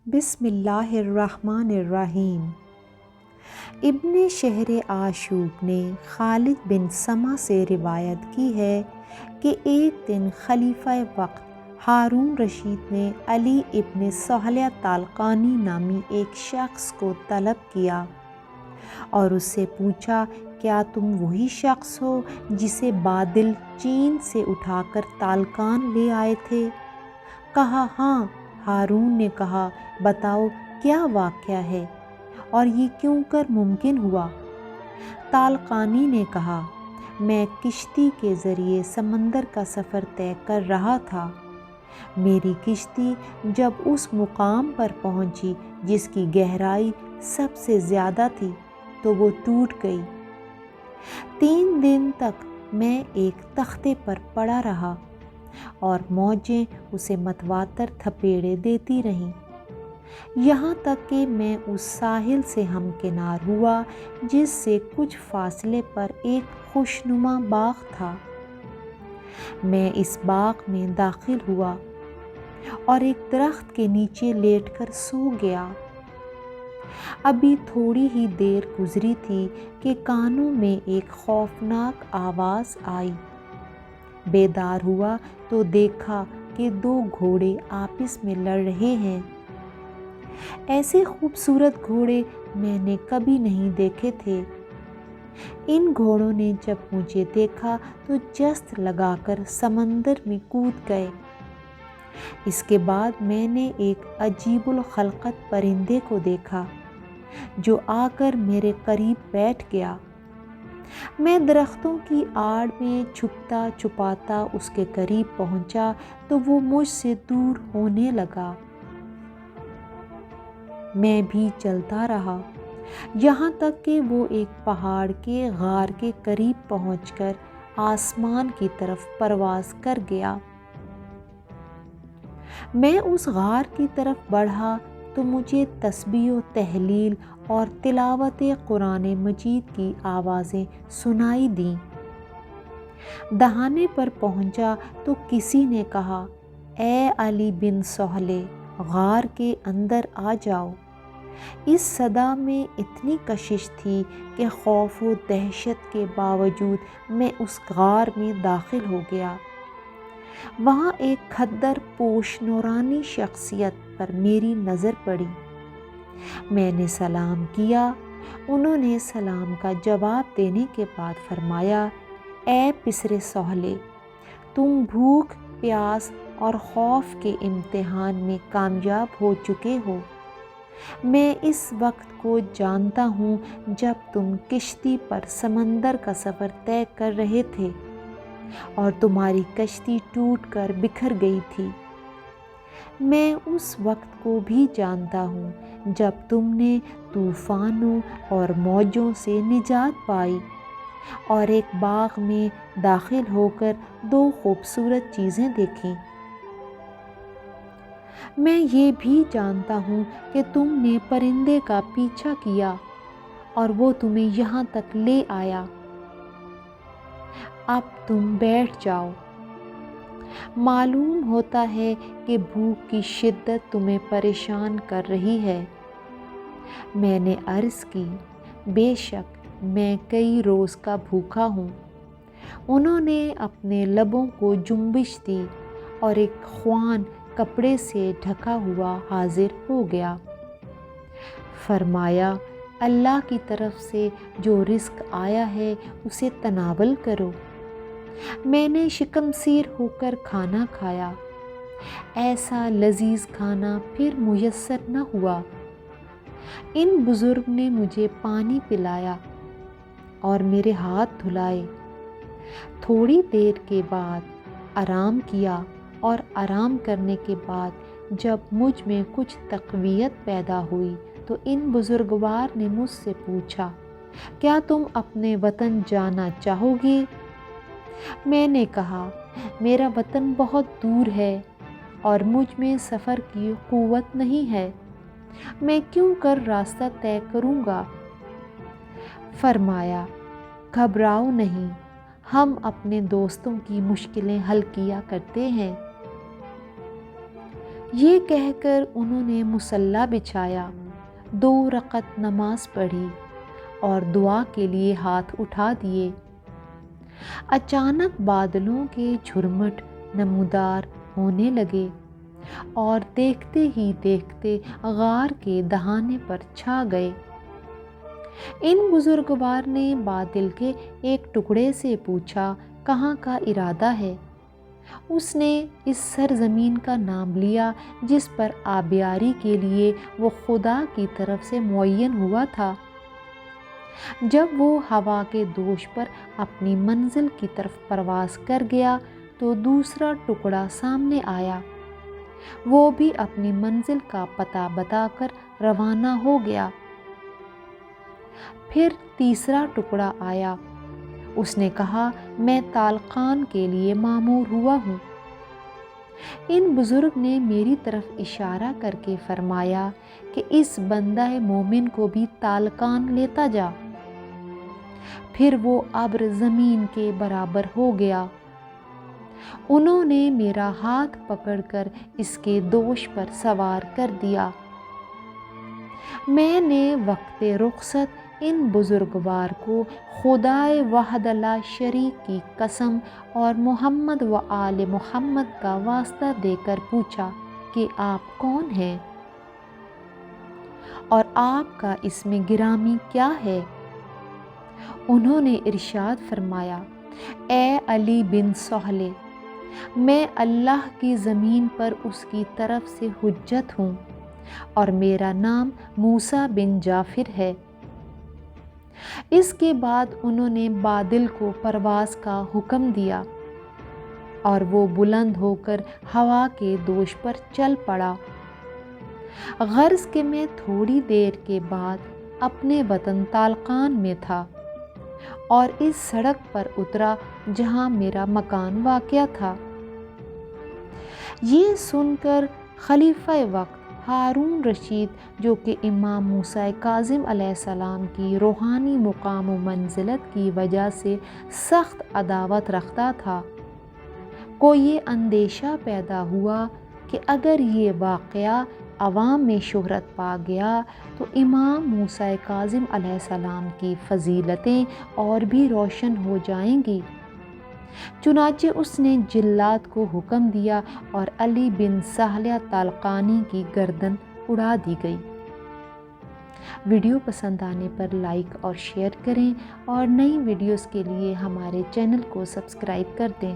بسم اللہ الرحمن الرحیم۔ ابن شہر عاشوب نے خالد بن سما سے روایت کی ہے کہ ایک دن خلیفہ وقت ہارون رشید نے علی ابن صہلہ طالقانی نامی ایک شخص کو طلب کیا اور اس سے پوچھا، کیا تم وہی شخص ہو جسے بادل چین سے اٹھا کر طالقان لے آئے تھے؟ کہا، ہاں۔ ہارون نے کہا، بتاؤ کیا واقعہ ہے اور یہ کیوں کر ممکن ہوا؟ طالقانی نے کہا، میں کشتی کے ذریعے سمندر کا سفر طے کر رہا تھا۔ میری کشتی جب اس مقام پر پہنچی جس کی گہرائی سب سے زیادہ تھی تو وہ ٹوٹ گئی۔ 3 دن تک میں ایک تختے پر پڑا رہا اور موجیں اسے متواتر تھپیڑے دیتی رہیں، یہاں تک کہ میں اس ساحل سے ہمکنار ہوا جس سے کچھ فاصلے پر ایک خوشنما باغ تھا۔ میں اس باغ میں داخل ہوا اور ایک درخت کے نیچے لیٹ کر سو گیا۔ ابھی تھوڑی ہی دیر گزری تھی کہ کانوں میں ایک خوفناک آواز آئی۔ بیدار ہوا تو دیکھا کہ 2 گھوڑے آپس میں لڑ رہے ہیں۔ ایسے خوبصورت گھوڑے میں نے کبھی نہیں دیکھے تھے۔ ان گھوڑوں نے جب مجھے دیکھا تو جست لگا کر سمندر میں کود گئے۔ اس کے بعد میں نے ایک عجیب الخلقت پرندے کو دیکھا جو آ کر میرے قریب بیٹھ گیا۔ میں درختوں کی آڑ میں چھپتا چھپاتا اس کے قریب پہنچا تو وہ مجھ سے دور ہونے لگا۔ میں بھی چلتا رہا یہاں تک کہ وہ ایک پہاڑ کے غار کے قریب پہنچ کر آسمان کی طرف پرواز کر گیا۔ میں اس غار کی طرف بڑھا تو مجھے تسبیح و تحلیل اور تلاوت قرآن مجید کی آوازیں سنائی دیں۔ دہانے پر پہنچا تو کسی نے کہا، اے علی بن صہلہ، غار کے اندر آ جاؤ۔ اس صدا میں اتنی کشش تھی کہ خوف و دہشت کے باوجود میں اس غار میں داخل ہو گیا۔ وہاں ایک کھدر پوش نورانی شخصیت پر میری نظر پڑی۔ میں نے سلام کیا۔ انہوں نے سلام کا جواب دینے کے بعد فرمایا، اے پسر صہلہ، تم بھوک، پیاس اور خوف کے امتحان میں کامیاب ہو چکے ہو۔ میں اس وقت کو جانتا ہوں جب تم کشتی پر سمندر کا سفر طے کر رہے تھے اور تمہاری کشتی ٹوٹ کر بکھر گئی تھی۔ میں اس وقت کو بھی جانتا ہوں جب تم نے طوفانوں اور موجوں سے نجات پائی اور ایک باغ میں داخل ہو کر 2 خوبصورت چیزیں دیکھیں۔ میں یہ بھی جانتا ہوں کہ تم نے پرندے کا پیچھا کیا اور وہ تمہیں یہاں تک لے آیا۔ اب تم بیٹھ جاؤ۔ معلوم ہوتا ہے کہ بھوک کی شدت تمہیں پریشان کر رہی ہے۔ میں نے عرض کی، بے شک میں کئی روز کا بھوکا ہوں۔ انہوں نے اپنے لبوں کو جنبش دی اور ایک خوان کپڑے سے ڈھکا ہوا حاضر ہو گیا۔ فرمایا، اللہ کی طرف سے جو رزق آیا ہے اسے تناول کرو۔ میں نے شکمسیر ہو کر کھانا کھایا۔ ایسا لذیذ کھانا پھر میسر نہ ہوا۔ ان بزرگ نے مجھے پانی پلایا اور میرے ہاتھ دھلائے۔ تھوڑی دیر کے بعد آرام کیا اور آرام کرنے کے بعد جب مجھ میں کچھ تقویت پیدا ہوئی تو ان بزرگوار نے مجھ سے پوچھا، کیا تم اپنے وطن جانا چاہو گے؟ میں نے کہا، میرا وطن بہت دور ہے اور مجھ میں سفر کی قوت نہیں ہے، میں کیوں کر راستہ طے کروں گا؟ فرمایا، گھبراؤ نہیں، ہم اپنے دوستوں کی مشکلیں حل کیا کرتے ہیں۔ یہ کہہ کر انہوں نے مصلی بچھایا، 2 رکعت نماز پڑھی اور دعا کے لیے ہاتھ اٹھا دیے۔ اچانک بادلوں کے جھرمٹ نمودار ہونے لگے اور دیکھتے ہی دیکھتے غار کے دہانے پر چھا گئے۔ ان بزرگوار نے بادل کے ایک ٹکڑے سے پوچھا، کہاں کا ارادہ ہے؟ اس نے اس سرزمین کا نام لیا جس پر آبیاری کے لیے وہ خدا کی طرف سے معین ہوا تھا۔ جب وہ ہوا کے دوش پر اپنی منزل کی طرف پرواز کر گیا تو دوسرا ٹکڑا سامنے آیا، وہ بھی اپنی منزل کا پتہ بتا کر روانہ ہو گیا۔ پھر تیسرا ٹکڑا آیا، اس نے کہا، میں طالقان کے لیے مامور ہوا ہوں۔ ان بزرگ نے میری طرف اشارہ کر کے فرمایا کہ اس بندہ مومن کو بھی طالقان لیتا جا۔ پھر وہ ابر زمین کے برابر ہو گیا۔ انہوں نے میرا ہاتھ پکڑ کر اس کے دوش پر سوار کر دیا۔ میں نے وقت رخصت ان بزرگوار کو خدائے وحدہ لا شریک کی قسم اور محمد و آل محمد کا واسطہ دے کر پوچھا کہ آپ کون ہیں اور آپ کا اسم گرامی کیا ہے؟ انہوں نے ارشاد فرمایا، اے علی بن سہل، میں اللہ کی زمین پر اس کی طرف سے حجت ہوں اور میرا نام موسیٰ بن جعفر ہے۔ اس کے بعد انہوں نے بادل کو پرواز کا حکم دیا اور وہ بلند ہو کر ہوا کے دوش پر چل پڑا۔ غرض کہ میں تھوڑی دیر کے بعد اپنے وطن طالقان میں تھا اور اس سڑک پر اترا جہاں میرا مکان واقع تھا۔ یہ سن کر خلیفہ وقت ہارون رشید، جو کہ امام موسیٰ کاظم علیہ السلام کی روحانی مقام و منزلت کی وجہ سے سخت عداوت رکھتا تھا، کو یہ اندیشہ پیدا ہوا کہ اگر یہ واقعہ عوام میں شہرت پا گیا تو امام موسیٰ کاظم علیہ السلام کی فضیلتیں اور بھی روشن ہو جائیں گی۔ چنانچہ اس نے جلاد کو حکم دیا اور علی بن سہل طالقانی کی گردن اڑا دی گئی۔ ویڈیو پسند آنے پر لائک اور شیئر کریں اور نئی ویڈیوز کے لیے ہمارے چینل کو سبسکرائب کر دیں۔